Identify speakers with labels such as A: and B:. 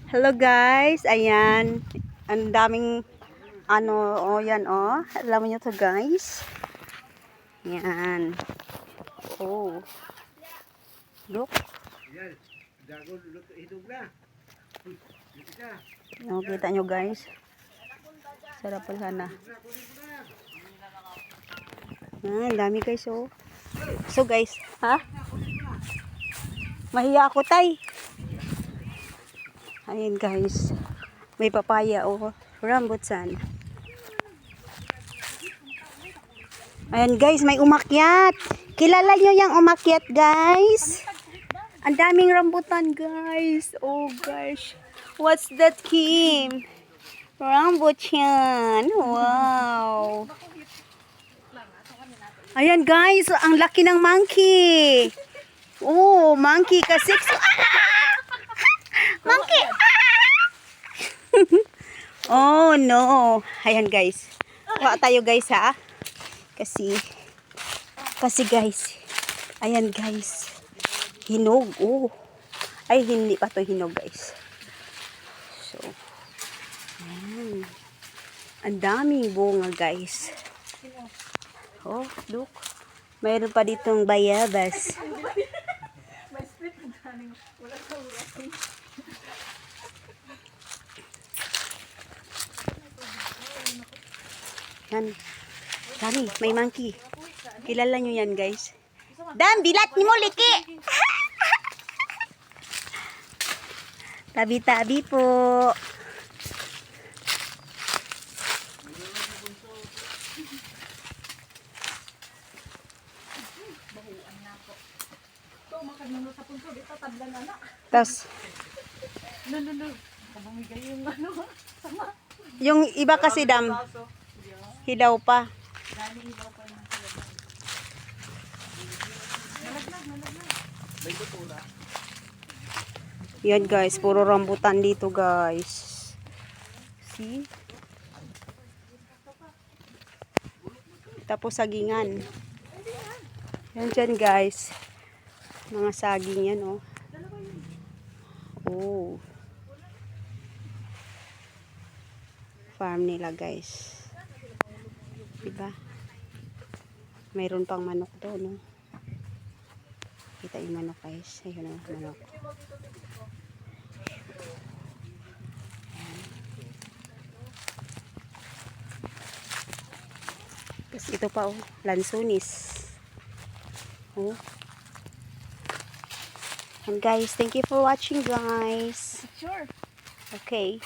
A: Hello guys, ayan. Ang daming yan Alam niyo to guys. Yan. Oh. Look. Oh, kita nyo guys. Sarap pala na. Ang dami guys oh. So guys, ha? Mahiya ako tay. Ayan guys. May papaya o rambutan. Ayan guys, may umakyat. Kilala nyo yung umakyat guys? Ang daming rambutan guys. Oh gosh. What's that, Kim? Rambutan. Wow. Ayan guys, ang laki ng monkey. Oh, monkey kasi. Monkey. Oh no. Ayan guys. Kuha tayo guys ha. Kasi guys. Ayan guys. Hinog. Oh. Ay hindi pa to hinog guys. So. Ayan. Ang daming bunga guys. Oh, look. Mayroon pa ditong bayabas. Yan. Dami, may monkey. Kilala nyo yan, guys. Dan, bilat ni mo, liki! Tabi-tabi po. Tas, yung iba kasi dam, hilaw pa. Yan guys, puro rambutan dito guys. See? Tapos sagingan. Yan dyan guys. Mga saging yan oh. Oh. Farm nila guys. Diba? Mayroon pang manok doon no. Kita yung manok guys. Ayun o, manok. Tapos ito pa oh, lansunis. Oh. And guys, thank you for watching guys.
B: Sure.
A: Okay.